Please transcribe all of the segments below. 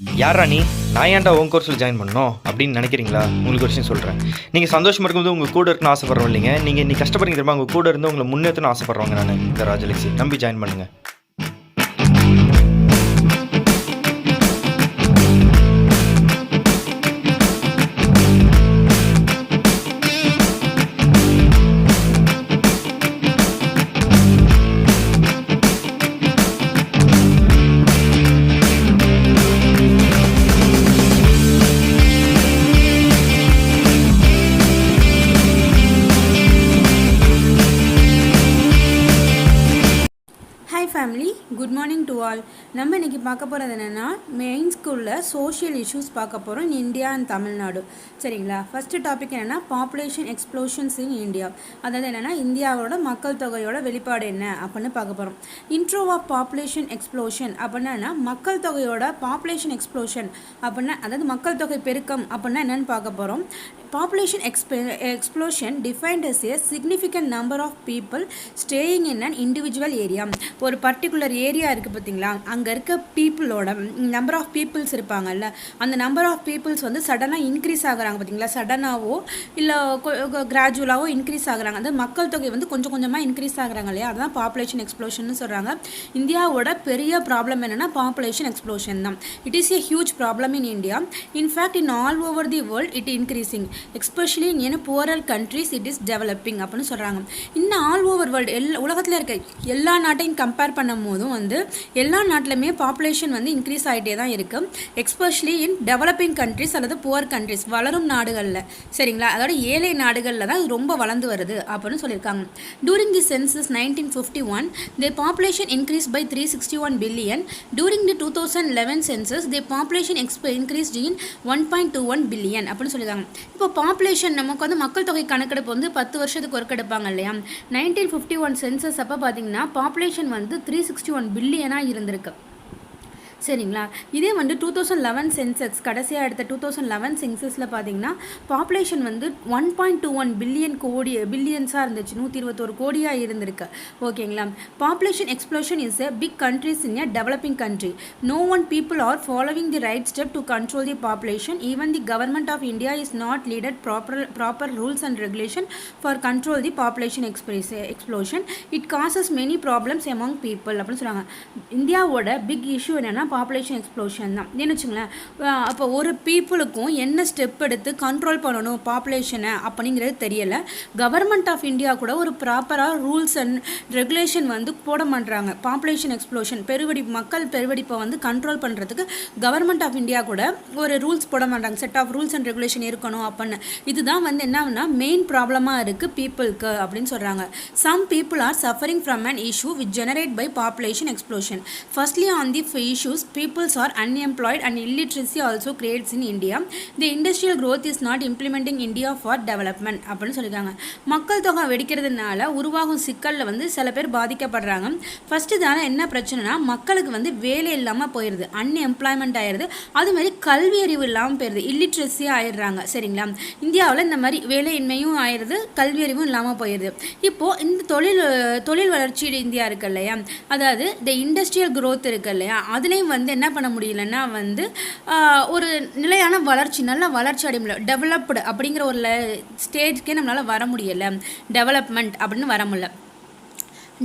யாரா நீ? நான் ஏன்டா உன் கோர்ஸில் ஜாயின் பண்ணணும் அப்படின்னு நினைக்கிறீங்களா? உங்களுக்கு ஒரு விஷயம் சொல்கிறேன். நீங்கள் சந்தோஷமாக இருக்கும்போது உங்கள் கூட இருக்கணும்னு ஆசைப்படுறோம் இல்லைங்க. நீங்கள் நீ கஷ்டப்படுறீங்க தெரியுமா? உங்கள் கூட இருந்து உங்களை முன்னேற்றணும்னு ஆசைப்படுறவங்க நான் இந்த ராஜலக்ஷ்மி. நம்பி ஜாயின் பண்ணுங்கள். Family good morning to all. நம்ம இன்றைக்கி பார்க்க போகிறது என்னென்னா மெயின் ஸ்கூலில் சோஷியல் இஷ்யூஸ் பார்க்க போகிறோம் இன் இந்தியா அண்ட் தமிழ்நாடு. சரிங்களா? ஃபஸ்ட்டு டாபிக் என்னென்னா பாப்புலேஷன் எக்ஸ்ப்ளோஷன்ஸ் இன் இந்தியா. அதாவது என்னென்னா இந்தியாவோட மக்கள் தொகையோட வெளிப்பாடு என்ன அப்படின்னு பார்க்க போகிறோம். இன்ட்ரோ ஆஃப் பாப்புலேஷன் எக்ஸ்ப்ளோஷன் அப்படின்னா மக்கள் தொகையோட பாப்புலேஷன் எக்ஸ்ப்ளோஷன் அப்படின்னா அதாவது மக்கள் தொகை பெருக்கம் அப்படின்னா என்னென்னு பார்க்க போகிறோம். Population explosion defined as a significant number of people staying in an individual area. ஒரு பர்டிகுலர் ஏரியா இருக்குது பார்த்தீங்களா, அங்கே இருக்க பீப்புளோட நம்பர் ஆஃப் பீப்புள்ஸ் இருப்பாங்கல்ல, அந்த நம்பர் ஆஃப் பீப்புள்ஸ் வந்து சடனாக இன்க்ரீஸ் ஆகுறாங்க பார்த்தீங்களா, சடனாகவோ இல்லை கிராஜுவலாகவோ இன்க்ரீஸ் ஆகுறாங்க. அந்த மக்கள் தொகை வந்து கொஞ்சம் கொஞ்சமாக இன்க்ரீஸ் ஆகுறாங்க இல்லையா, அதுதான் பாப்புலேஷன் எக்ஸ்ப்ளோஷன் சொல்கிறாங்க. இந்தியாவோட பெரிய ப்ராப்ளம் என்னென்னா பாப்புலேஷன் எக்ஸ்ப்ளோஷன் தான். It is a huge problem in India. In fact in all over the world it increasing, especially in poorer countries it is developing அப்படின்னு சொல்கிறாங்க. இன்னும் ஆல் ஓவர் வேர்ல்டு உலகத்தில் இருக்க எல்லா நாட்டையும் கம்பேர் பண்ணும் போதும் வந்து எல்லா நாட்டிலுமே பாப்புலேஷன் வந்து இன்க்ரீஸ் ஆகிட்டே தான் இருக்குது. எஸ்பெஷலி இன் டெவலப்பிங் கண்ட்ரிஸ் அல்லது புவர் கண்ட்ரிஸ், வளரும் நாடுகளில். சரிங்களா? அதோட ஏழை நாடுகளில் தான் ரொம்ப வளர்ந்து வருது அப்படின்னு சொல்லியிருக்காங்க. During the census 1951 the population increase by 361 billion. During the 2011 census the population increased in 1.21 billion அப்படின்னு சொல்லியிருக்காங்க. இப்போ பாப்புலேஷன் நமக்கு வந்து மக்கள் தொகை கணக்கெடுப்பு வந்து 10 வருஷத்துக்கு ஒர்க் எடுப்பாங்க இல்லையா. 1951 சென்சஸ் அப்போ பார்த்தீங்கன்னா பாப்புலேஷன் வந்து 361 பில்லியனாக இருந்திருக்கு. சரிங்களா? இதே வந்து 2011 சென்சஸ் கடைசியாக எடுத்த 2011 சென்சஸில் பார்த்தீங்கன்னா பாப்புலேஷன் வந்து 1.21 பில்லியன்ஸாக இருந்துச்சு, 121 கோடியாக இருந்திருக்கு. ஓகேங்களா? Population explosion is a big countries in a developing country. No one people are following the right step to control the population. Even the government of India is not leaded proper rules and regulation for control the population explosion. It causes many problems among people அப்படின்னு சொல்கிறாங்க. இந்தியாவோட big issue என்னென்னா population explosion தான். என்ன வச்சுங்களேன், அப்போ ஒரு பீப்புளுக்கும் என்ன ஸ்டெப் எடுத்து கண்ட்ரோல் பண்ணணும் பாப்புலேஷனை அப்படிங்கிறது தெரியலை. கவர்மெண்ட் ஆஃப் இந்தியா கூட ஒரு ப்ராப்பராக ரூல்ஸ் அண்ட் ரெகுலேஷன் வந்து போட மாட்டாங்க. பாப்புலேஷன் எக்ஸ்ப்ளோஷன் மக்கள் பெருவெடிப்பை வந்து கண்ட்ரோல் பண்ணுறதுக்கு கவர்மெண்ட் ஆஃப் இந்தியா கூட ஒரு ரூல்ஸ் போட மாட்டாங்க. Set of rules and regulation இருக்கணும் அப்படின்னு. இதுதான் வந்து என்னன்னா மெயின் ப்ராப்ளமாக இருக்குது பீப்புளுக்கு அப்படின்னு சொல்கிறாங்க. Some people are suffering from an issue which generate by population explosion. Firstly on the issues, peoples are unemployed and illiteracy also creates in India. The industrial growth is not implementing India for development அப்படின்னு சொல்லியிருக்காங்க. மக்கள் தொகை வெடிக்கிறதுனால உருவாகும் சிக்கலில் வந்து சில பேர் பாதிக்கப்படுறாங்க. ஃபஸ்ட்டு தானே என்ன பிரச்சனைனா மக்களுக்கு வந்து வேலை இல்லாமல் போயிடுது, அன்எம்ப்ளாய்மெண்ட் ஆயிடுது. அதுமாதிரி கல்வி அறிவு இல்லாமல் போயிடுது, இல்லிட்ரஸி ஆயிடுறாங்க. சரிங்களா? இந்தியாவில் இந்த மாதிரி வேலையின்மையும் ஆயிடுது, கல்வி அறிவும் இல்லாமல் போயிடுது. இப்போது இந்த தொழில் வளர்ச்சி இந்தியா இருக்கு இல்லையா, அதாவது இந்த இண்டஸ்ட்ரியல் growth இருக்கு இல்லையா, அதுலேயும் வந்து என்ன பண்ண முடியலன்னா வந்து ஒரு நிலையான வளர்ச்சி, நல்ல வளர்ச்சி அடைய முடியல. டெவலப்டு அப்படிங்கிற ஒரு ஸ்டேஜ்க்கே நம்மளால் வர முடியலை, டெவலப்மெண்ட் அப்படின்னு வர முடியல.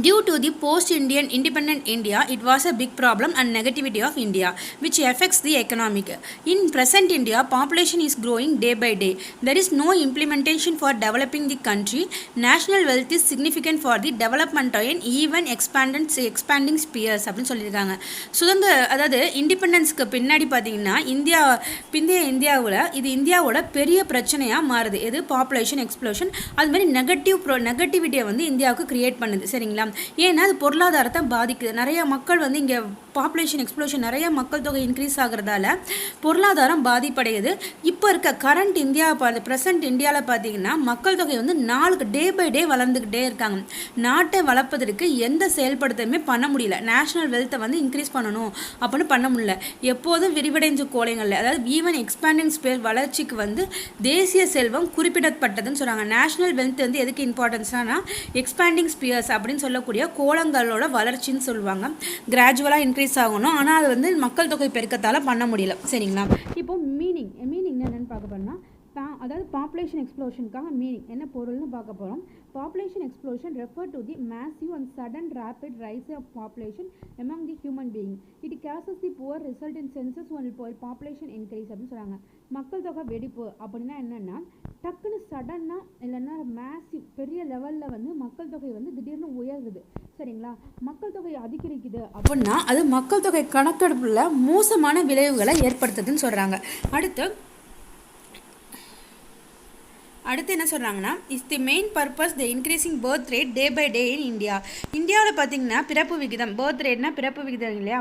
Due to the post-Indian independent India, it was a big problem and negativity of India, which affects the economic. In present India, population is growing day by day. There is no implementation for developing the country. National wealth is significant for the development and even expanding spheres அப்படின்னு சொல்லியிருக்காங்க. அதாவது இண்டிபெண்டன்ஸ்க்கு பின்னாடி பார்த்தீங்கன்னா இந்தியாவில் இது இந்தியாவோட பெரிய பிரச்சனையாக மாறுது. எது? Population explosion. அது மாதிரி நெகட்டிவிட்டியை வந்து இந்தியாவுக்கு கிரியேட் பண்ணுது. சரிங்களா? ஏன்னா அது பொருளாதாரத்தை பாதிக்குது. நிறைய மக்கள் வந்து இங்கே பாப்புலேஷன் எக்ஸ்ப்ளோஷன், நிறைய மக்கள் தொகை இன்க்ரீஸ் ஆகிறதால பொருளாதாரம் பாதிப்படையுது. இப்போ இருக்க கரண்ட் ப்ரெசன்ட் இந்தியாவில் பார்த்தீங்கன்னா மக்கள் தொகை வந்து டே பை டே வளர்ந்துக்கிட்டே இருக்காங்க. நாட்டை வளர்ப்பதற்கு எந்த செயல்படுத்தலுமே பண்ண முடியல. நேஷனல் வெல்த்தை வந்து இன்க்ரீஸ் பண்ணணும் அப்படின்னு பண்ண முடியல. எப்போதும் விரிவடைஞ்ச கோலைகளில், அதாவது ஈவன் எக்ஸ்பேண்டிங் ஸ்பேஸ் வளர்ச்சிக்கு வந்து தேசிய செல்வம் குறிப்பிடப்பட்டதுன்னு சொல்கிறாங்க. நேஷனல் வெல்த் வந்து எதுக்கு இம்பார்ட்டன்ஸ்னா எக்ஸ்பேண்டிங் ஸ்பியர்ஸ் அப்படின்னு சொல்லக்கூடிய கோலங்களோட வளர்ச்சின்னு சொல்லுவாங்க. கிராஜுவலாக இன்க்ரீஸ் ஆகணும். ஆனால் அது வந்து மக்கள் தொகை பெருக்கத்தால் பண்ண முடியல. சரிங்களா? இப்போது மீனிங் என்னென்னு பார்க்க போகிறோம்னா, அதாவது பாப்புலேஷன் எக்ஸ்ப்ளோஷனுக்காக மீனிங் என்ன பொருள்னு பார்க்க போகிறோம். Population explosion refer to the massive and sudden rapid rise of population among the human being. It causes the poor result in census on population increase அப்படின்னு சொல்கிறாங்க. மக்கள் தொகை வெடிப்பு அப்படின்னா என்னென்னா, டக்குன்னு சடனாக இல்லைன்னா மேசிவ் பெரிய லெவலில் வந்து மக்கள் தொகை வந்து திடீர்னு உயருது. சரிங்களா? மக்கள் தொகை அதிகரிக்குது அப்படின்னா அது மக்கள் தொகை கணக்கெடுப்பில் மோசமான விளைவுகளை ஏற்படுத்துதுன்னு சொல்கிறாங்க. அடுத்து என்ன சொல்கிறாங்கன்னா, is the main purpose the increasing birth rate day by day in India. இந்தியாவில் பார்த்திங்கன்னா பிறப்பு விகிதம், பர்த் ரேட்னா பிறப்பு விகிதம் இல்லையா,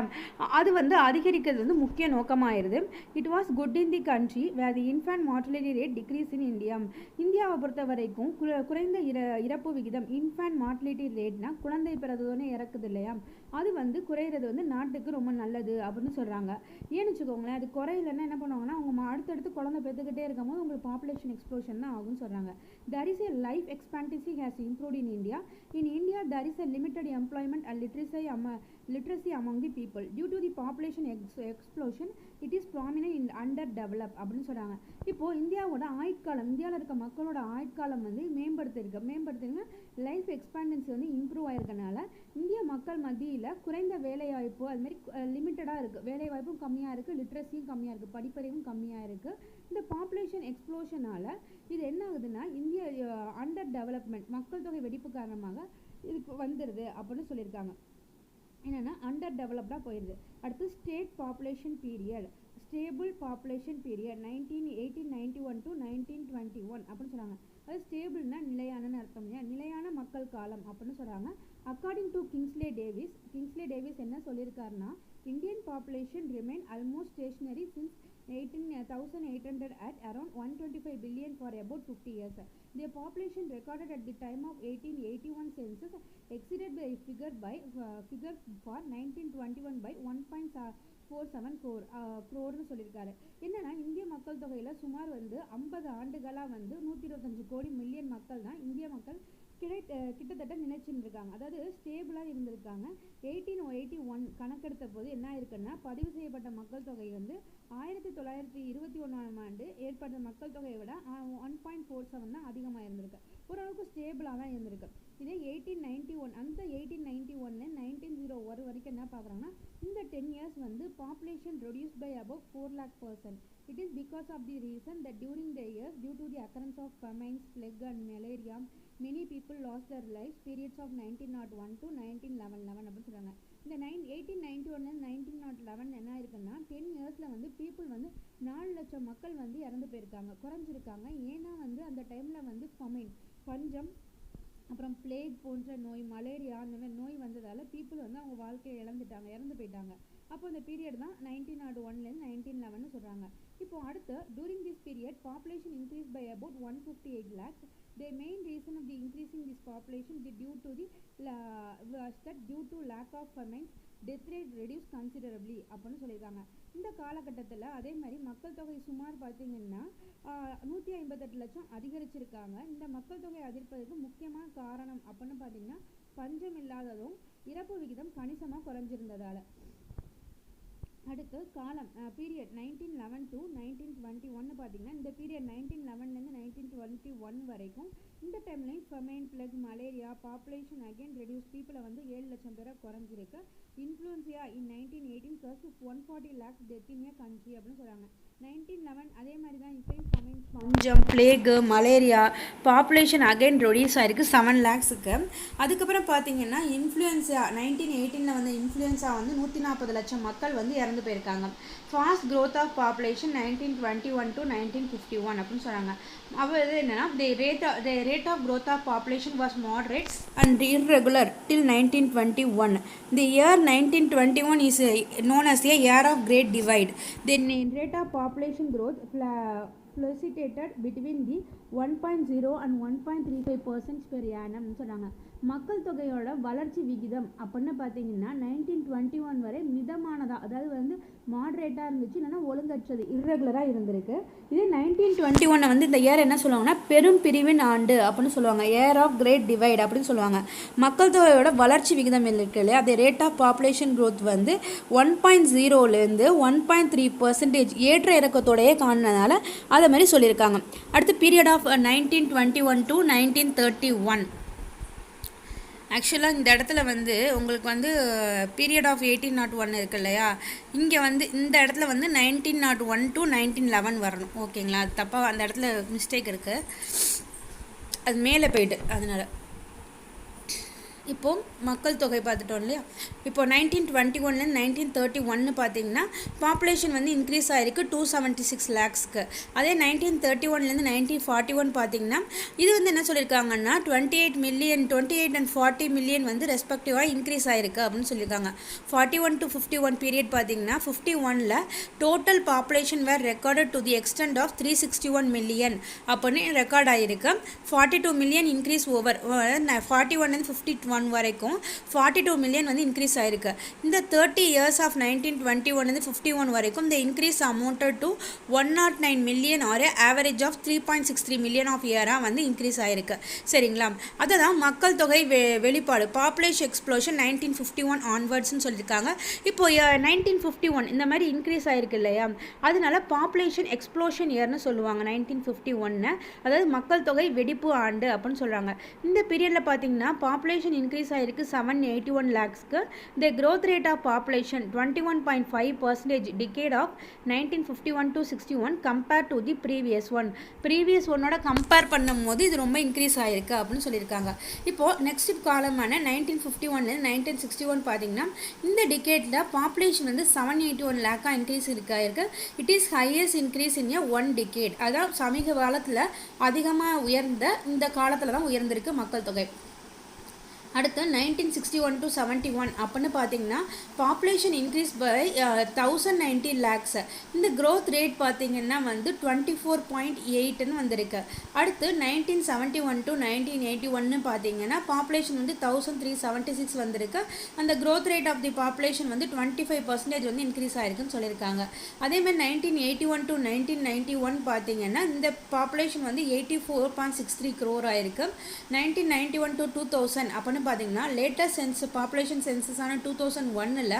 அது வந்து அதிகரிக்கிறது வந்து முக்கிய நோக்கமாயிருது. It was good in the country where the infant mortality rate decrease in India. இந்தியாவை பொறுத்த வரைக்கும் குறைந்த இறப்பு விகிதம், இன்ஃபேன்ட் மார்டலிட்டி ரேட்னா குழந்தை பிறந்தோடனே இறக்குது இல்லையா, அது வந்து குறையிறது வந்து நாட்டுக்கு ரொம்ப நல்லது அப்படின்னு சொல்கிறாங்க. ஏன்னு வச்சுக்கோங்களேன், அது குறையிலன்னா என்ன பண்ணுவாங்கன்னா, அவங்க அடுத்தடுத்து குழந்தை பெற்றுக்கிட்டே இருக்கும் போது உங்களுக்கு பாப்புலேஷன் எக்ஸ்ப்ளோஷன் தான் ஆகும்னு சொல்கிறாங்க. There is a life expectancy has improved in India. In India, there is a limited employment and literacy among the people. Due to the population explosion, it is prominent in underdeveloped அப்படின்னு சொல்கிறாங்க. இப்போது இந்தியாவோட ஆயுட்காலம், இந்தியாவில் இருக்க மக்களோட ஆயுட்காலம் வந்து மேம்படுத்திருங்க லைஃப் எக்ஸ்பேண்டன்சி வந்து இம்ப்ரூவ் ஆயிருக்கனால இந்திய மக்கள் மத்தியில் குறைந்த வேலைவாய்ப்பு, அதுமாரி லிமிட்டடாக இருக்குது, வேலைவாய்ப்பும் கம்மியாக இருக்குது, லிட்ரஸியும் கம்மியாக இருக்குது, படிப்பறிவும் கம்மியாக இருக்குது. இந்த பாப்புலேஷன் எக்ஸ்ப்ளோஷனால் இது என்ன ஆகுதுன்னா, இந்திய அண்டர் டெவலப்மெண்ட், மக்கள் தொகை வெடிப்பு காரணமாக இதுக்கு வந்துடுது அப்படின்னு சொல்லியிருக்காங்க. என்னென்னா அண்டர் டெவலப்டாக போயிடுது. அடுத்து state population period, stable population period 1891 to 1921 அப்படின்னு சொல்கிறாங்க. அது ஸ்டேபிள்னா நிலையான அர்த்தம் இல்லையா, நிலையான மக்கள் காலம் அப்படின்னு சொல்கிறாங்க. அக்கார்டிங் டு கிங்ஸ்லே டேவிஸ் என்ன சொல்லியிருக்காருன்னா, Indian population remain almost stationary since 1800 at around 125 billion for about 50 years. The population recorded at the time of 1881 census exceeded the figure for 1921 by 1.47 crore சொல்லியிருக்காரு. என்னன்னா இந்திய மக்கள் தொகையில் சுமார் வந்து 50 ஆண்டுகளாக வந்து 125 கோடி மில்லியன் மக்கள் தான் இந்திய மக்கள் கிட்டத்தட்ட நிலைச்சுன்னு இருக்காங்க, அதாவது ஸ்டேபிளாக இருந்திருக்காங்க. 1881 கணக்கெடுத்த போது என்ன இருக்குன்னா, பதிவு செய்யப்பட்ட மக்கள் தொகை வந்து 1921ஆம் ஆண்டு ஏற்பட்ட மக்கள் தொகையை விட 1.47 தான் அதிகமாக இருந்திருக்கு. ஓரளவுக்கு ஸ்டேபிளாக தான் இருந்திருக்கு. இதே 1891, அந்த 1891 1901 வரைக்கும் என்ன பார்க்குறாங்கன்னா, இந்த 10 years வந்து population reduced by about 4 lakh person. It is because of the reason that during the years, due to the occurrence of famines, plague and malaria, many people lost their lives. Periods of 1901 to 1911 அப்படின்னு சொல்கிறாங்க. இந்த 1891 1911 என்ன இருக்குன்னா, 10 yearsல வந்து people வந்து 4 லட்சம் மக்கள் வந்து இறந்து போயிருக்காங்க, குறைஞ்சிருக்காங்க. ஏன்னா வந்து அந்த டைமில் வந்து பஞ்சம், அப்புறம் பிளேக் போன்ற நோய், மலேரியா அந்த மாதிரி நோய் வந்ததால் பீப்புள் வந்து அவங்க வாழ்க்கையை இறந்து போயிட்டாங்க. அப்போ அந்த பீரியட் தான் 1901லேருந்து 1911 சொல்கிறாங்க. இப்போ அடுத்து during this period population increase by about 158 lakhs. The main reason of the increasing this population is due to lack of famines, death rate reduced considerably அப்படின்னு சொல்லியிருக்காங்க. இந்த காலகட்டத்தில் அதே மாதிரி மக்கள் தொகை சுமார் பார்த்திங்கன்னா 158 லட்சம் அதிகரிச்சிருக்காங்க. இந்த மக்கள் தொகை அதிகரிப்பதற்கு முக்கியமான காரணம் அப்படின்னு பார்த்திங்கன்னா பஞ்சம் இல்லாததும் இறப்பு விகிதம் கணிசமாக குறைஞ்சிருந்ததால். அடுத்து காலம் பீரியட் 1911 to 1921 பார்த்தீங்கன்னா, இந்த பீரியட் 1911லேருந்து 1921 வரைக்கும் இந்த டைம்லையும் famine, plug, malaria, population again reduce, பீப்புளை வந்து 7 லட்சம் பேரை குறைஞ்சிருக்கு. இன்ஃப்ளூயன்சியா இன் 1918 ப்ளஸ் 140 lakhs டெத் இன் ஏ கண்ட்ரி அப்படின்னு சொல்கிறாங்க. 1911 அதே மாதிரி தான் இப்போயும் ஃபெமைன், பஞ்சம், பிளேகு, மலேரியா, பாப்புலேஷன் அகெயின் ரெடியூஸ் ஆகிருக்கு 7 lakhsக்கு. அதுக்கப்புறம் பார்த்தீங்கன்னா இன்ஃப்ளூயன்ஸா 1918 வந்து இன்ஃப்ளூயன்ஸா வந்து 140 லட்சம் மக்கள் வந்து இறந்து போயிருக்காங்க. Fast growth of population 1921 to 1951 அப்படின்னு சொல்கிறாங்க. அப்போ இது என்னென்னா, the rate of growth of population was moderate and irregular till 1921. The year 1921 is known as the year of Great Divide. The rate of population growth fluctuated between the 1.0 and 1.35% per annum சொன்னாங்க. மக்கள் தொகையோட வளர்ச்சி விகிதம் அப்படின்னு பார்த்தீங்கன்னா 1921 வரை மிதமானதாக, அதாவது வந்து மாட்ரேட்டாக இருந்துச்சு, இல்லைன்னா ஒழுங்கற்றது, இர்ரெகுலராக இருந்திருக்கு. இதே 1921 வந்து இந்த இயர் என்ன சொல்லுவாங்கன்னா பெரும் பிரிவின் ஆண்டு அப்படின்னு சொல்லுவாங்க, இயர் ஆஃப் கிரேட் டிவைட் அப்படின்னு சொல்லுவாங்க. மக்கள் தொகையோட வளர்ச்சி விகிதம் இருக்கு இல்லையா, அது ரேட் ஆஃப் பாப்புலேஷன் க்ரோத் வந்து 1.0லேருந்து 1.3% ஏற்ற இறக்கத்தோடையே காணுனதால அதை மாதிரி சொல்லியிருக்காங்க. அடுத்து பீரியட் ஆஃப் 1921 to 1931. ஆக்சுவலாக இந்த இடத்துல வந்து உங்களுக்கு வந்து பீரியட் ஆஃப் 1801 இருக்கு இல்லையா, இங்கே வந்து இந்த இடத்துல வந்து 1901 to 1911 வரணும். ஓகேங்களா, அது தப்பாக அந்த இடத்துல மிஸ்டேக் இருக்குது, அது மேலே போயிட்டு அதனால். இப்போது மக்கள் தொகை பார்த்துட்டோம் இல்லையா, இப்போ 1921 1931 பார்த்தீங்கன்னா பாப்புலேஷன் வந்து இன்க்ரீஸ் ஆகிருக்கு 276 lakhsக்கு. அதே 1931 1941 பார்த்தீங்கன்னா இது வந்து என்ன சொல்லியிருக்காங்கன்னா 28 and 40 million வந்து ரெஸ்பெக்டிவாக இன்க்ரீஸ் ஆகிருக்கு அப்படின்னு சொல்லியிருக்காங்க. 41 to 51 பீரியட் பார்த்தீங்கன்னா 51ல் total population were recorded to the extent of 361 million அப்படின்னு ரெக்கார்ட் ஆகிருக்கு. 42 million இன்க்ரீஸ் ஓவர் 41 51 வரைக்கும் 42 million வந்து இன்க்ரீஸ் ஆயிருக்கு. இந்த 30 years ஆஃப் 1921 51 வரைக்கும் இந்த increase amounted to 109 million or average of 3.63 million of இயராக வந்து இன்க்ரீஸ் ஆயிருக்கு. சரிங்களா, அதை தான் மக்கள் தொகை வெளிப்பாடு பாப்புலேஷன் எக்ஸ்ப்ளோஷன் 1951 ஆன்வர்ட்ஸ்னு சொல்லியிருக்காங்க. இப்போ 1951 இந்த மாதிரி இன்க்ரீஸ் ஆயிருக்கு இல்லையா, அதனால பாப்புலேஷன் எக்ஸ்ப்ளோஷன் இயர்னு சொல்லுவாங்க 1951, அதாவது மக்கள் தொகை வெடிப்பு ஆண்டு அப்படின்னு சொல்கிறாங்க. இந்த பீரியடில் பார்த்தீங்கன்னா பாப்புலேஷன் இன்க்ரீஸ் ஆகிருக்கு 781 lakhsக்கு. The growth rate of population 21.5% decade of 1951 to 61 compare to the previous ஒன்னோட கம்பேர் பண்ணும்போது இது ரொம்ப இன்க்ரீஸ் ஆகிருக்கு அப்படின்னு சொல்லியிருக்காங்க. இப்போது நெக்ஸ்ட் காலமான 1951 1961 பார்த்தீங்கன்னா இந்த டிகேட்டில் பாப்புலேஷன் வந்து 781 lakh இன்க்ரீஸ் ஆகிருக்கு. It is highest increase in a one decade, அதான் சமீப காலத்தில் அதிகமாக உயர்ந்த இந்த காலத்தில் தான் உயர்ந்திருக்கு மக்கள் தொகை. அடுத்து 1961 to 71 அப்படின்னு பார்த்தீங்கன்னா பாப்புலேஷன் இன்க்ரீஸ் பை 1090 lakhs. இந்த க்ரோத் ரேட் பார்த்தீங்கன்னா வந்து 24.8ன்னு வந்திருக்கு. அடுத்து 1971 to 1981 பார்த்தீங்கன்னா பாப்புலேஷன் வந்து 1376 வந்திருக்கு. அந்த growth rate of the population வந்து 25% வந்து இன்க்ரீஸ் ஆயிருக்குன்னு சொல்லியிருக்காங்க. அதேமாதிரி 1981 to 1991 பார்த்தீங்கன்னா இந்த பாப்புலேஷன் வந்து 84.63 crore ஆயிருக்கு. 1991 to 2000 அப்படின்னு பார்த்தீங்கன்னா லேட்டஸ்ட் பாப்புலேஷன் சென்சஸான 2001ல்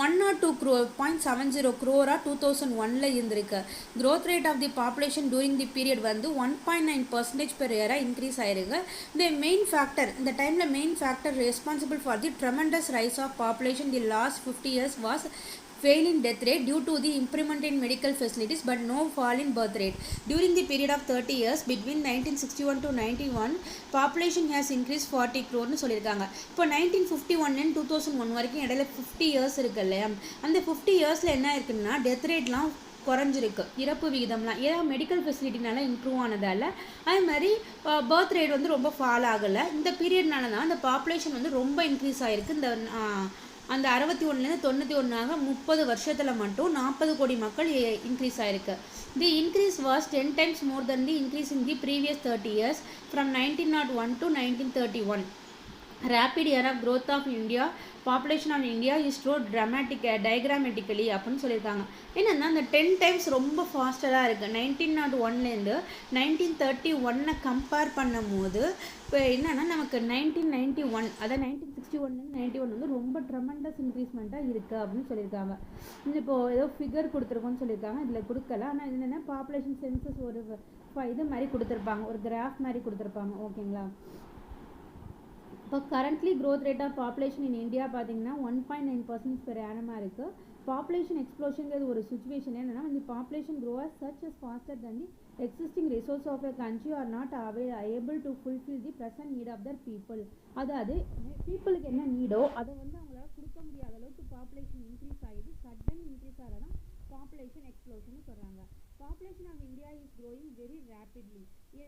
102.70 crore 2001ல் இருந்திருக்கு. Growth rate of the population during the period வந்து 1.9% per year இன்க்ரீஸ் ஆயிருக்கு. இந்த டைமில் main factor responsible for the tremendous rise of population the last 50 years was fail in death rate due to the improvement in medical facilities but no fall in birth rate. During the period of 30 years between 1961 to 91 population has increased 40 crore னு சொல்லியிருக்காங்க. இப்போ 1951 and 2001 வரைக்கும் இடையில 50 years இருக்கு இல்லையா, அந்த 50 yearsல என்ன இருக்குன்னா டெத் ரேட்லாம் குறைஞ்சிருக்கு, இறப்பு விகிதம்லாம் ஏதோ மெடிக்கல் ஃபெசிலிட்டினால இம்ப்ரூவ் ஆனதால். அதே மாதிரி பர்த் ரேட் வந்து ரொம்ப ஃபால் ஆகலை. இந்த பீரியட்னால தான் அந்த பாப்புலேஷன் வந்து ரொம்ப இன்க்ரீஸ் ஆகிருக்கு. அந்த 61லேருந்து 91 30 வருஷத்தில் மட்டும் 40 கோடி மக்கள் இன்க்ரீஸ் ஆகிருக்கு. தி increase was 10 times more than the increase in the previous 30 years from 1901 to 1931. Rapid year of growth of India, population of India is shown diagrammatically அப்படின்னு சொல்லியிருக்காங்க. என்னென்னா அந்த 10 times ரொம்ப ஃபாஸ்டராக இருக்குது. 1901லேருந்து 1931 கம்பேர் பண்ணும் போது இப்போ என்னென்னா நமக்கு 1991 அதாவது 1961 91 வந்து ரொம்ப ட்ரெமெண்டஸ் இன்க்ரீஸ்மெண்ட்டாக இருக்குது அப்படின்னு சொல்லியிருக்காங்க. இப்போது ஏதோ ஃபிகர் கொடுத்துருக்கோன்னு சொல்லியிருக்காங்க, இதில் கொடுக்கல. ஆனால் இது என்னென்னா பாப்புலேஷன் சென்சஸ் ஒரு இது மாதிரி கொடுத்துருப்பாங்க, ஒரு கிராஃப் மாதிரி கொடுத்துருப்பாங்க. ஓகேங்களா, இப்போ currently growth rate of population in India பார்த்தீங்கன்னா 1.9% per annum இருக்குது. பாப்புலேஷன் எக்ஸ்ப்ளோஷனுங்கிறது ஒரு சுச்சுவேஷன். என்னென்னா இந்த population grow as such as faster than the existing resource of a country are not able to fulfill the present need of their people. அதாவது பீப்புளுக்கு என்ன நீடோ அதை வந்து அவங்களால கொடுக்க முடியாத அளவுக்கு பாப்புலேஷன் இன்க்ரீஸ் ஆகிடுது. சடன் இன்க்ரீஸ் ஆகிறதான் பாப்புலேஷன் எக்ஸ்ப்ளோஷன் சொல்கிறாங்க. Population of India is growing very rapidly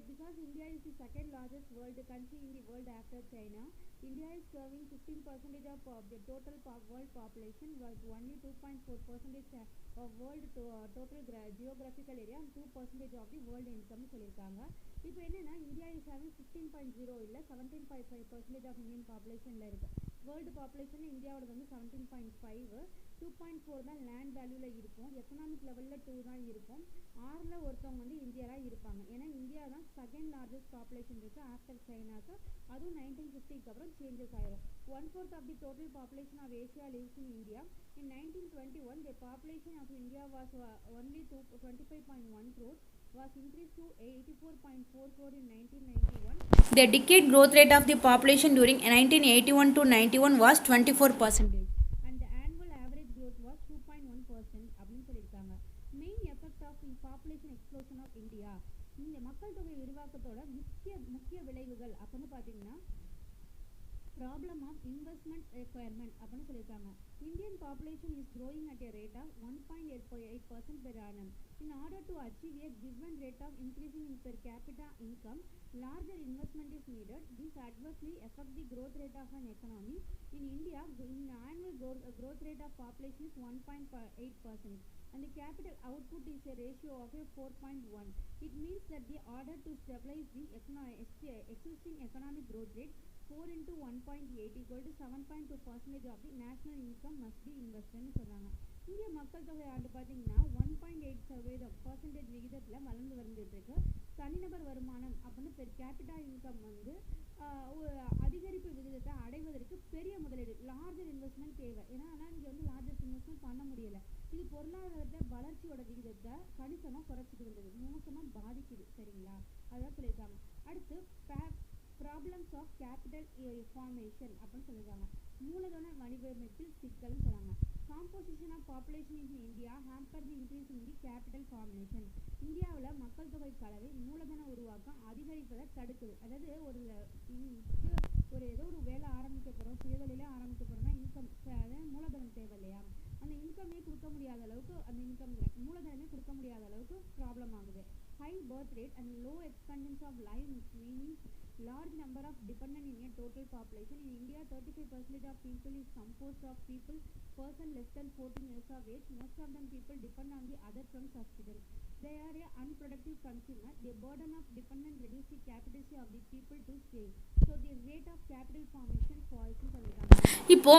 because India is the second largest world country in the world after China. India is serving 15% of the total world population, while only 2.4% world total geographical area 2% of the world இன்கம்னு சொல்லியிருக்காங்க. இப்போ என்னென்னா India is having 16.0 இல்லை 17.5% of Indian பாப்புலேஷனில் இருக்குது. World பாப்புலேஷனில் இந்தியாவோட வந்து 17.5, 2.4 தான் land வேல்யூவில் இருக்கும். எக்கனாமிக் லெவலில் 2 தான் இருக்கும். 6ல் ஒருத்தவங்க வந்து இந்தியாவில் இருப்பாங்க. ஏன்னா இந்தியா தான் செகண்ட் லார்ஜஸ்ட் பாப்புலேஷன் இருக்குது ஆஃப்டர் சைனாக்கு. அதுவும் 1950க்கு அப்புறம் சேஞ்சஸ் ஆயிரும். 1/4 of the total population of Asia lives in India. In 1921, the population of India was only 25.1 crores, was increased to 84.4 crore in 1991. The decade growth rate of the population during 1981 to 91 was 24%. And the annual average growth was 2.1% அப்படின்னு சொல்லியிருக்காங்க. Main effect of population explosion of India. இந்த மக்கள் தொகை விரிவாக்கத்தோட முக்கிய விளைவுகள் அப்படின்னு பார்த்தீங்கன்னா problem of investment requirement அப்படின்னு சொல்லியிருக்காங்க. Indian population is growing at a rate of 1.8% per annum. In order to achieve a given rate of increasing in per capita income, larger investment is needed. This adversely affects the growth rate of an economy. In India, annual growth rate of population is 1.8%. And the capital output is a ratio of a 4.1. It means that the order to stabilize the existing economic growth rate, 4 into 1.8 equal to 7.2% of the national income must be invested னு சொல்றாங்க. இந்திய மக்கள் தொகை ஆண்டு பார்த்தீங்கன்னா 1.8% விகிதத்தில் வளர்ந்து வந்துட்டு இருக்கு. தனிநபர் வருமானம் அப்படின்னு பெர் கேபிட்டா இன்கம் வந்து அதிகரிப்பு விகிதத்தை அடைவதற்கு பெரிய முதலீடு லார்ஜர் இன்வெஸ்ட்மெண்ட் தேவை. ஏன்னா ஆனால் இங்கே வந்து லார்ஜஸ்ட் இன்வெஸ்ட்மெண்ட் பண்ண முடியல. இது பொருளாதாரத்தை வளர்ச்சியோட விகிதத்தை கணிசமாக குறைச்சிட்டு வந்தது, மோசமாக பாதிக்குது. சரிங்களா, அதான் சொல்லியிருக்காங்க. அடுத்து ப்ராப்ளம்ஸ் ஆஃப் கேபிட்டல் ஃபார்மேஷன் அப்படின்னு சொல்லியிருக்காங்க. மூலதன வடிவமைப்பில் சிக்கல்னு சொன்னாங்க. Composition of population in India hamper the increase in the capital formation. இந்தியாவில் மக்கள் தொகை கலவை மூலதன உருவாக்கம் அதிகரிப்பதை தடுக்குது. அதாவது ஏதோ ஒரு வேலை ஆரம்பிக்க போகிறோம், சுயதொழிலே ஆரம்பிக்க போகிறோம்னா இன்கம் மூலதனம் தேவை இல்லையா? அந்த இன்கமே கொடுக்க முடியாத அளவுக்கு மூலதனமே கொடுக்க முடியாத அளவுக்கு ப்ராப்ளம் ஆகுது. High birth rate and low expectancy of life meanings large number of dependent in a total population. In India, 35% of people is composed of person less than 14 years of age. Most of them people depend on the other from subsidies. They are a unproductive consumer. The burden of dependent reduce the capacity of the people to save. So the rate of capital formation falls. இப்போ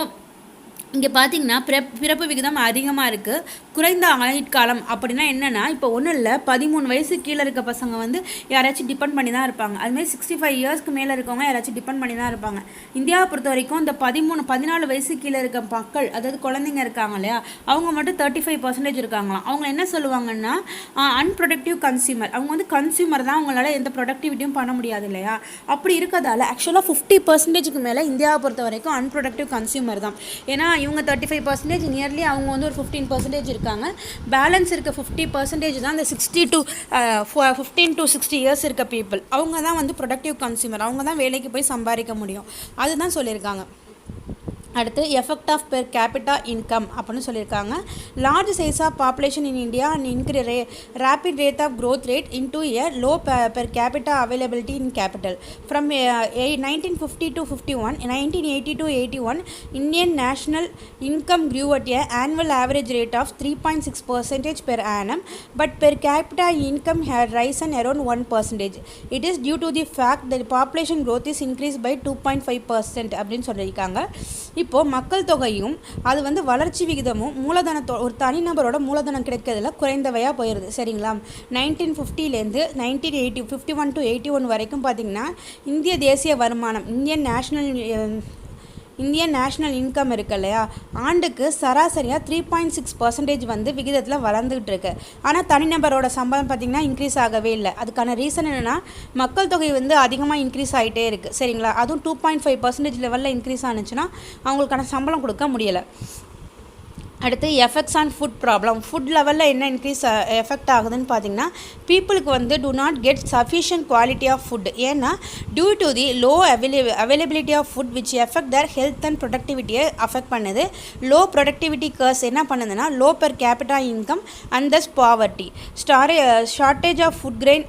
இங்கே பார்த்தீங்கன்னா பிறப்பு விகிதம் அதிகமாக இருக்குது. குறைந்த ஆயுட்காலம் அப்படின்னா என்னென்னா, இப்போ ஒன்றும் இல்லை, 13 வயசு கீழே இருக்க பசங்க வந்து யாராச்சும் டிபெண்ட் பண்ணி தான் இருப்பாங்க. அதுமாதிரி 65 இயர்ஸ்க்கு மேலே இருக்கவங்க யாராச்சும் டிபெண்ட் பண்ணி தான் இருப்பாங்க. இந்தியாவை பொறுத்த வரைக்கும் இந்த 14 வயசு கீழே இருக்க மக்கள், அதாவது குழந்தைங்க இருக்காங்க இல்லையா, அவங்க மட்டும் 35% இருக்காங்களாம். அவங்க என்ன சொல்லுவாங்கன்னா அன்ப்ரொடக்டிவ் கன்சியூமர். அவங்க வந்து கன்சியூமர் தான், அவங்களால எந்த ப்ரொடக்டிவிட்டியும் பண்ண முடியாது இல்லையா. அப்படி இருக்கிறதால ஆக்சுவலாக 50%க்கு மேலே இந்தியாவை பொறுத்த வரைக்கும் அன்ப்ரொடக்டிவ் கன்சியூமர் தான். ஏன்னா இவங்க 35% நியர்லி அவங்க வந்து ஒரு 15% இருக்காங்க. பேலன்ஸ் இருக்க 50% தான் இந்த 15 to 60 இயர்ஸ் இருக்க பீப்புள். அவங்க தான் வந்து ப்ரொடக்டிவ் கன்சியூமர். அவங்க தான் வேலைக்கு போய் சம்பாதிக்க முடியும். அதுதான் சொல்லியிருக்காங்க. அடுத்து effect of per capita income அப்படின்னு சொல்லியிருக்காங்க. Large size of population in India and rapid rate of growth rate into a low per capita availability in capital. From 1950 to 51, 1980 to 81, Indian national income grew at a annual average rate of 3.6% per annum, but per capita income had risen around 1%. It is due to the fact that population growth is increased by 2.5% அப்படின்னு சொல்லியிருக்காங்க. இப்போது மக்கள் தொகையும் அது வந்து வளர்ச்சி விகிதமும் ஒரு தனிநபரோட மூலதனம் கிடைக்கிறதுல குறைந்தவையாக போயிடுது. சரிங்களா, 1950லேருந்து 1951 to 81 வரைக்கும் பார்த்திங்கன்னா இந்திய தேசிய வருமானம் இந்தியன் நேஷ்னல் இன்கம் இருக்கு இல்லையா, ஆண்டுக்கு சராசரியாக 3.6% வந்து விகிதத்தில் வளர்ந்துகிட்டு இருக்கு. ஆனால் தனிநபரோட சம்பளம் பார்த்திங்கன்னா இன்க்ரீஸ் ஆகவே இல்லை. அதுக்கான ரீசன் என்னென்னா, மக்கள் தொகை வந்து அதிகமாக இன்க்ரீஸ் ஆகிட்டே இருக்குது. சரிங்களா, அதுவும் 2.5% லெவலில் இன்க்ரீஸ் ஆனிச்சுன்னா அவங்களுக்கான சம்பளம் கொடுக்க முடியலை. அடுத்து effects on food problem. Food லெவலில் என்ன எஃபெக்ட் ஆகுதுன்னு பார்த்தீங்கன்னா, பீப்புளுக்கு வந்து do not get sufficient quality of food. ஏன்னா due to the low availability of food which effect their health and ப்ரொடக்டிவிட்டியை அஃபெக்ட் பண்ணுது. லோ ப்ரொடக்டிவிட்டி கர்ஸ் என்ன பண்ணுதுன்னா low per capita income and thus poverty. Shortage of food grain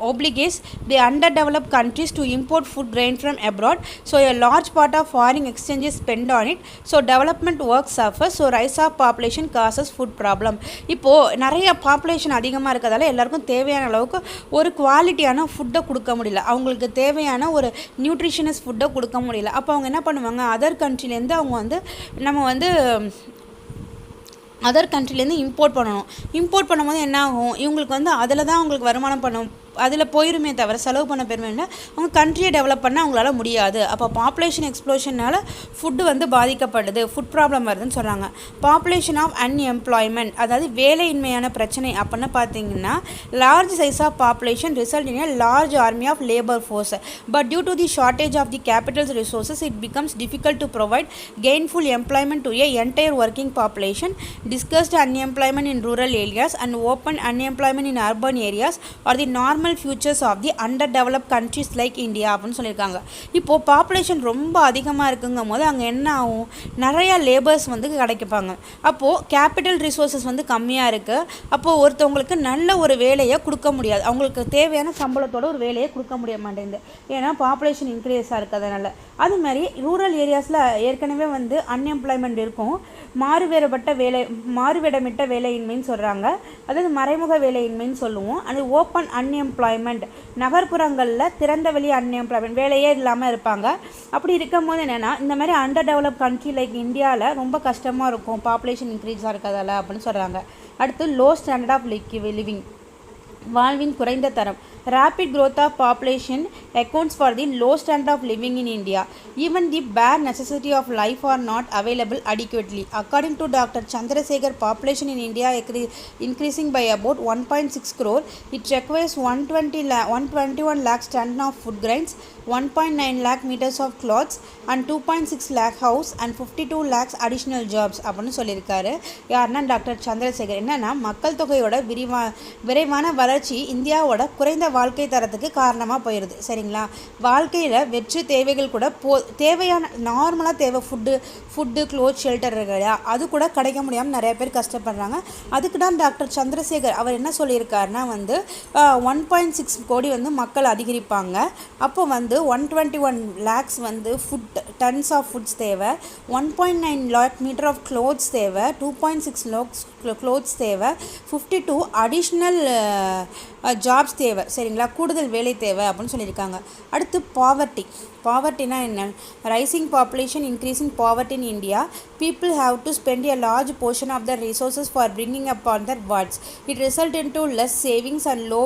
obligates the underdeveloped countries to import food grain from abroad. So a large part of foreign exchange is spent on it. So development work suffers. So rise of of population causes food problem. இப்போது நிறைய population அதிகமாக இருக்கிறதால எல்லாருக்கும் தேவையான அளவுக்கு ஒரு குவாலிட்டியான ஃபுட்டை கொடுக்க முடியல, அவங்களுக்கு தேவையான ஒரு நியூட்ரிஷனஸ் ஃபுட்டை கொடுக்க முடியல. அப்போ அவங்க என்ன பண்ணுவாங்க, அதர் கண்ட்ரிலேருந்து அவங்க வந்து நம்ம வந்து அதர் கண்ட்ரிலேருந்து இம்போர்ட் பண்ணணும். இம்போர்ட் பண்ணும்போது என்ன ஆகும், இவங்களுக்கு வந்து அதில் தான் அவங்களுக்கு வருமானம் பண்ணும், அதில் போயிருமே தவிர செலவு பண்ண பெருமைன்னா அவங்க கண்ட்ரியை டெவலப் பண்ண அவங்களால முடியாது. அப்போ பாப்புலேஷன் எக்ஸ்ப்ளோஷனால் ஃபுட்டு வந்து பாதிக்கப்படுது, ஃபுட் ப்ராப்ளம் வருதுன்னு சொல்கிறாங்க. பாப்புலேஷன் ஆஃப் அன்எம்ப்ளாய்மெண்ட், அதாவது வேலையின்மையான பிரச்சனை அப்படின்னு பார்த்தீங்கன்னா large size of population result in a large army of labor force, but due to the shortage of the capital's resources it becomes difficult to provide gainful employment to a entire working population. Discussed unemployment in rural areas and open unemployment in urban areas are the normal futures of the underdeveloped countries like India அப்படின்னு சொல்லியிருக்காங்க. இப்போது population ரொம்ப அதிகமாக இருக்குங்கும் போது அங்கே என்ன ஆகும், நிறையா லேபர்ஸ் வந்து கிடைப்பாங்க. அப்போது கேபிட்டல் ரிசோர்ஸஸ் வந்து கம்மியாக இருக்குது. அப்போது ஒருத்தவங்களுக்கு நல்ல ஒரு வேலையை கொடுக்க முடியாது, அவங்களுக்கு தேவையான சம்பளத்தோட ஒரு வேலையை கொடுக்க முடிய மாட்டேங்குது, ஏன்னா பாப்புலேஷன் இன்க்ரீஸாக இருக்கிறதுனால. அது மாதிரி ரூரல் ஏரியாஸில் ஏற்கனவே வந்து அன்எம்ப்ளாய்மெண்ட் இருக்கும், மாறுவேடமிட்ட வேலையின்மைன்னு சொல்கிறாங்க, அதாவது மறைமுக வேலையின்மைன்னு சொல்லுவோம். அது ஓப்பன் அன்எம்ப்ளாய்மெண்ட், நகர்ப்புறங்களில் திறந்த வெளி அன்எம்ப்ளாய்மெண்ட், வேலையே இல்லாமல் இருப்பாங்க. அப்படி இருக்கும் போது என்னென்னா இந்த மாதிரி அண்டர் டெவலப் கண்ட்ரி லைக் இந்தியாவில் ரொம்ப கஷ்டமாக இருக்கும் பாப்புலேஷன் இன்க்ரீஸாக இருக்கிறதால அப்படின்னு சொல்கிறாங்க. அடுத்து லோ ஸ்டாண்டர்ட் ஆஃப் லிவிங், வாழ்வின் குறைந்த தரம். Rapid growth of population accounts for the low standard of living in India. Even the bare necessity of life are not available adequately. According to Dr. Chandrasekhar, population in India increasing by about 1.6 crore. It requires 121 lakh tons of food grains, 1.9 lakh meters of clothes and 2.6 lakh house and 52 lakhs additional jobs அப்படின்னு சொல்லியிருக்காரு. யாருன்னா doctor Chandrasekhar. என்னென்னா மக்கள் தொகையோட விரைவான வளர்ச்சி இந்தியாவோட குறைந்த வாழ்க்கை தரத்துக்கு காரணமாக போயிடுது. சரிங்களா, வாழ்க்கையில் வெற்றி தேவைகள் கூட தேவையான நார்மலாக தேவை ஃபுட்டு க்ளோத் ஷெல்டர் இல்லையா, அது கூட கிடைக்க முடியாமல் நிறைய பேர் கஷ்டப்படுறாங்க. அதுக்கு தான் டாக்டர் சந்திரசேகர் அவர் என்ன சொல்லியிருக்காருன்னா வந்து 1.6 கோடி வந்து மக்கள் அதிகரிப்பாங்க. அப்போ வந்து 121 lakhs வந்து டன்ஸ் ஆஃப் ஃபுட்ஸ் தேவை, 1.9 lakh மீட்டர் ஆஃப் க்ளோத்ஸ் தேவை, 2.6 lakhs க்ளோத்ஸ் தேவை, 52 அடிஷ்னல் ஜாப்ஸ் தேவை. சரிங்களா, கூடுதல் வேலை தேவை அப்படின்னு சொல்லியிருக்காங்க. அடுத்து பாவர்ட்டினா என்ன, rising population increasing poverty in India. People have to spend a large portion of their resources for bringing up on their wards. It results into less savings and low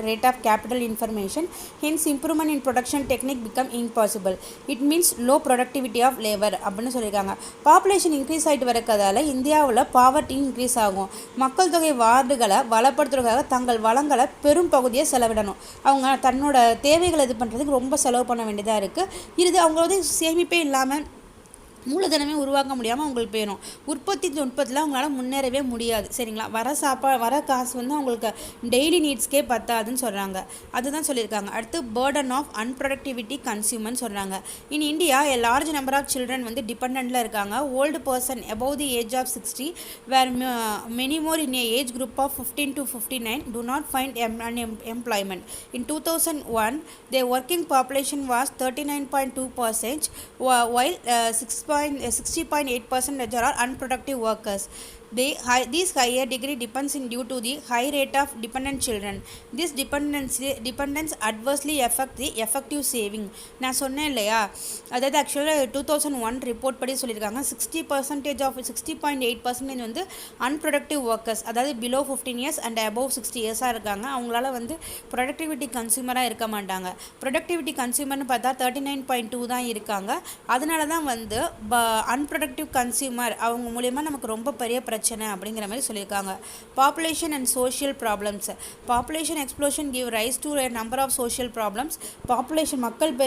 rate of capital information. Hence, improvement in production technique become impossible. It means low productivity of labor அப்படின்னு சொல்லியிருக்காங்க. Population increase ஆகிட்டு வரக்கிறதால இந்தியாவில் poverty increase ஆகும். மக்கள் தொகை வார்டுகளை வளப்படுத்துறதுக்காக தங்கள் வளங்களை பெரும் பகுதியை செலவிடணும். அவங்க தன்னோட தேவைகளை இது பண்ணுறதுக்கு ரொம்ப செலவு பண்ண வேண்டியதாக இருக்குது. இது அவங்களோட சேமிப்பே இல்லாமல் மூலதனமே உருவாக்க முடியாமல் அவங்களுக்கு போயிடும். உற்பத்தியில் அவங்களால முன்னேறவே முடியாது. சரிங்களா, வர காசு வந்து அவங்களுக்கு டெய்லி நீட்ஸ்க்கே பத்தாதுன்னு சொல்கிறாங்க. அதுதான் சொல்லியிருக்காங்க. அடுத்து பேர்டன் ஆஃப் அன்ப்ரொடக்டிவிட்டி கன்சியூமர்னு சொல்கிறாங்க. In India a large number of children வந்து டிபெண்டில் இருக்காங்க. Old person above the age of 60 where many more in a age group of 15 to 59 do not find employment. In 2001 their working population was 39.2% while 60.8% are unproductive workers. This higher degree depends in due to the high rate of dependent children. This dependence adversely affect the effective saving. நான் சொன்னேன் இல்லையா, அதாவது ஆக்சுவலாக 2001 report படி சொல்லியிருக்காங்க 60.8% வந்து unproductive workers, அதாவது below 15 years and above 60 years இருக்காங்க. அவங்களால வந்து ப்ரொடக்டிவிட்டி கன்சியூமராக இருக்க மாட்டாங்க. ப்ரொடக்டிவிட்டி கன்சியூமர்னு பார்த்தா 39.2 தான் இருக்காங்க. அதனால தான் வந்து அன்ப்ரொடக்டிவ் கன்சியூமர் அவங்க மூலயமா நமக்கு ரொம்ப பெரிய பிரச்சனை அப்படிங்கிற மாதிரி சொல்லியிருக்காங்க. Population and social problems. Population explosion give rice to a number of social problems. Population மக்கள்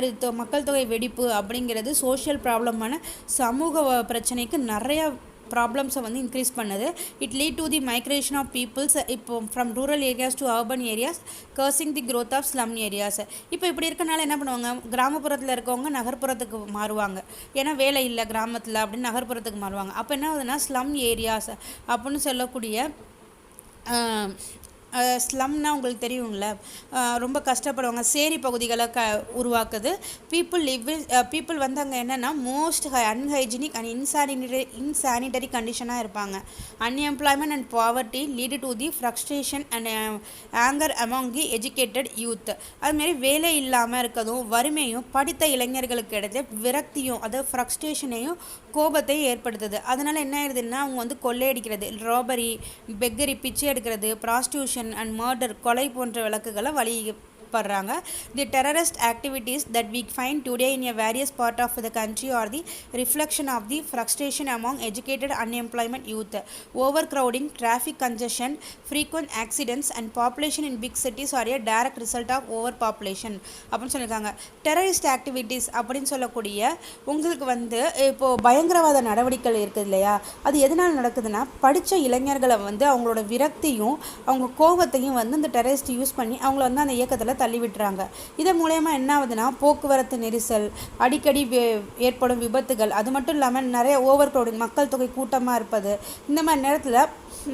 தொகை வெடிப்பு அப்படிங்கிறது சோஷியல் ப்ராப்ளமான சமூக பிரச்சனைக்கு நிறைய ப்ராப்ளம்ஸை வந்து இன்க்ரீஸ் பண்ணுது. It lead to the migration of peoples இப்போ from rural areas to urban areas causing the growth of slum areas. இப்போ இப்படி இருக்கனால என்ன பண்ணுவாங்க, கிராமப்புறத்தில் இருக்கவங்க நகர்ப்புறத்துக்கு மாறுவாங்க, ஏன்னா வேலை இல்லை கிராமத்தில் அப்படின்னு நகர்ப்புறத்துக்கு மாறுவாங்க. அப்போ என்ன ஆகுதுன்னா ஸ்லம் ஏரியாஸ் அப்படின்னு சொல்லக்கூடிய ஸ்லம்னா உங்களுக்கு தெரியும்ல, ரொம்ப கஷ்டப்படுவாங்க, சேரி பகுதிகளை உருவாக்குது. பீப்புள் வந்து அங்கே என்னென்னா மோஸ்ட் அன்ஹைஜினிக் அண்ட் இன்சானிட்டரி கண்டிஷனாக இருப்பாங்க. Unemployment and poverty lead to the frustration and anger among the educated youth. அதுமாரி வேலை இல்லாமல் இருக்கிறதும் வறுமையும் படித்த இளைஞர்களுக்கு இடையில விரக்தியும், அதாவது ஃப்ரஸ்ட்ரேஷனையும் கோபத்தையும் ஏற்படுத்துது. அதனால் என்ன ஆயிடுதுன்னா அவங்க வந்து கொள்ளையடிக்கிறது, ராபரி, பெக்கரி, பிச்சை எடுக்கிறது, ப்ராஸ்டியூஷன் அண்ட் மர்டர், கொலை போன்ற வழக்குகளை படுறாங்க. The terrorist activities that we find today in a various part of the country are the reflection of the frustration among educated unemployment youth. Overcrowding, traffic congestion, frequent accidents and population in big cities are a direct result of overpopulation அப்படின்னு சொல்லியிருக்காங்க. Terrorist activities அப்படின்னு சொல்லக்கூடிய உங்களுக்கு வந்து இப்போது பயங்கரவாத நடவடிக்கைகள் இருக்குது இல்லையா, அது எதனால் நடக்குதுன்னா படித்த இளைஞர்களை வந்து அவங்களோட விரக்தியும் அவங்க கோபத்தையும் வந்து இந்த டெரரிஸ்ட் யூஸ் பண்ணி அவங்கள வந்து அந்த இயக்கத்தில் தள்ளி விட்டுறாங்க. இதன் மூலயமா என்ன ஆகுதுன்னா போக்குவரத்து நெரிசல், அடிக்கடி ஏற்படும் விபத்துகள், அது மட்டும் இல்லாமல் நிறைய ஓவர் க்ரௌடிங், மக்கள் தொகை கூட்டமாக இருப்பது, இந்த மாதிரி நேரத்தில்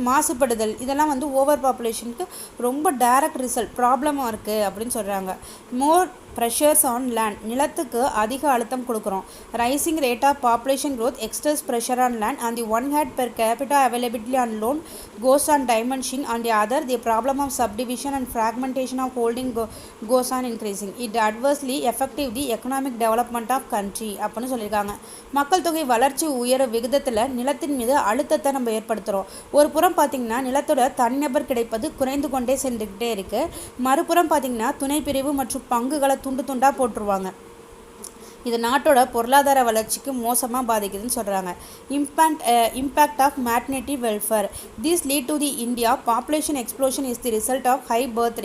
மாசுபடுதல், இதெல்லாம் வந்து ஓவர் பாப்புலேஷனுக்கு ரொம்ப டைரக்ட் ரிசல்ட் ப்ராப்ளமாக இருக்குது அப்படின்னு சொல்கிறாங்க. மோர் ப்ரெஷர்ஸ் ஆன் லேண்ட், நிலத்துக்கு அதிக அழுத்தம் கொடுக்குறோம். Rising rate of population growth exerts pressure on land on the one hand per capita availability on land goes on diminishing on the other the problem of subdivision and fragmentation of holding goes on increasing it adversely effective the economic development of country அப்படின்னு சொல்லியிருக்காங்க. மக்கள் தொகை வளர்ச்சி உயர விகிதத்தில் நிலத்தின் மீது அழுத்தத்தை நம்ம ஏற்படுத்துகிறோம். ஒரு புறம் பார்த்திங்கன்னா நிலத்தோட தனிநபர் கிடைப்பது குறைந்து கொண்டே சென்றுக்கிட்டே இருக்குது. மறுபுறம் பார்த்திங்கன்னா துணை பிரிவு மற்றும் பங்குகளை துண்டு துண்டாக போட்டுருவாங்க. இது நாட்டோட பொருளாதார வளர்ச்சிக்கு மோசமாக பாதிக்குதுன்னு சொல்கிறாங்க. Impact of maternity welfare, this lead to the India population explosion is the result of high birth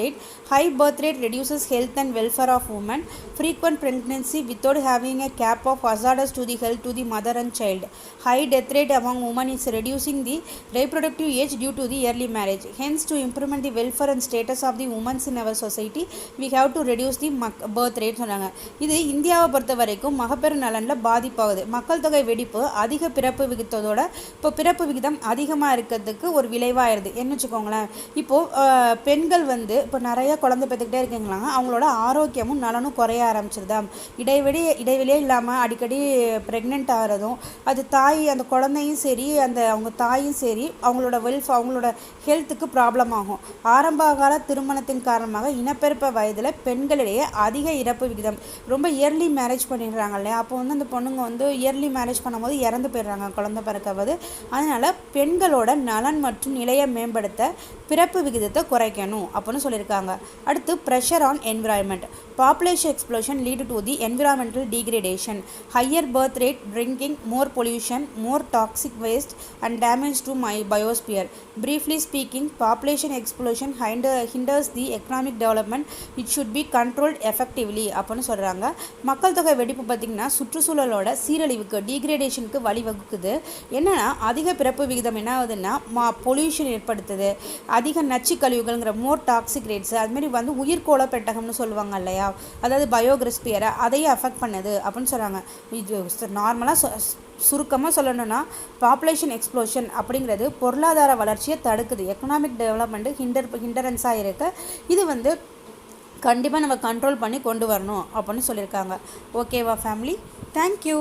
rate reduces health and welfare of women, frequent pregnancy without having a cap of hazardous to the health to the mother and child, high death rate among women is reducing the reproductive age due to the early marriage. Hence, to implement the welfare and status of the women in our society, we have to reduce the birth rate சொன்னாங்க. இது இந்தியாவை பொறுத்த வரைக்கும் மகப்பேறு நலனில் பாதிப்பாகுது. மக்கள் தொகை வெடிப்பு அதிக பிறப்பு விகிதத்தோட இப்போ பிறப்பு விகிதம் அதிகமாக இருக்கிறதுக்கு ஒரு விளைவாயிருது. என்ன வச்சுக்கோங்களேன், இப்போது பெண்கள் வந்து இப்போ நிறைய குழந்தை பெற்றுக்கிட்டே இருக்கீங்களாங்க, அவங்களோட ஆரோக்கியமும் நலனும் குறைய ஆரம்பிச்சிருதா, இடைவெளியே இல்லாமல் அடிக்கடி ப்ரெக்னென்ட் ஆகிறதும், அது அந்த குழந்தையும் சரி அவங்க தாயும் சரி அவங்களோட ஹெல்த்துக்கு ப்ராப்ளம் ஆகும். ஆரம்ப கால திருமணத்தின் காரணமாக இனப்பெருக்க வயதில் பெண்களிடையே அதிக இறப்பு விகிதம், ரொம்ப இயர்லி மேரேஜ் பண்ணிடுறாங்க இல்லையா, அப்போ வந்து அந்த பொண்ணுங்க வந்து இயர்லி மேரேஜ் பண்ணும்போது இறந்து போயிடுறாங்க குழந்தை பிறக்காவது. அதனால் பெண்களோட நலன் மற்றும் நிலையை மேம்படுத்த பிறப்பு விகிதத்தை குறைக்கணும் அப்படின்னு சொல்லியிருக்காங்க. அடுத்து pressure on environment, population explosion lead to the environmental degradation, higher birth rate, drinking, more pollution, more toxic waste and damage to my biosphere. Briefly speaking, population explosion hinders the economic development. It should be controlled effectively அப்படின்னு சொல்கிறாங்க. மக்கள் தொகை வெடிப்பு பார்த்திங்கன்னா சுற்றுச்சூழலோட சீரழிவுக்கு, டீக்ரேடேஷனுக்கு வழிவகுக்குது. என்னென்னா அதிக பிறப்பு விகிதம் என்ன ஆகுதுன்னா பொல்யூஷன் ஏற்படுத்துது, அதிக நச்சு கழிவுகள்ங்கிற மோர் டாக்ஸிக் ரேட்ஸ், அதுமாரி வந்து உயிர்கோள பெட்டகம்னு சொல்லுவாங்க இல்லையா, அதாவது பயோகிராஸ்பியரை அதையும் அஃபெக்ட் பண்ணுது அப்படின்னு சொல்கிறாங்க. இது நார்மலாக சுருக்கமாக சொல்லணும்னா பாப்புலேஷன் எக்ஸ்ப்ளோஷன் அப்படிங்கிறது பொருளாதார வளர்ச்சியை தடுக்குது, எக்கனாமிக் டெவலப்மெண்ட்டு ஹிண்டரன்ஸாக இருக்குது. இது வந்து கண்டிப்பாக நம்ம கண்ட்ரோல் பண்ணி கொண்டு வரணும் அப்படின்னு சொல்லியிருக்காங்க. ஓகேவா ஃபேமிலி, தேங்க்யூ.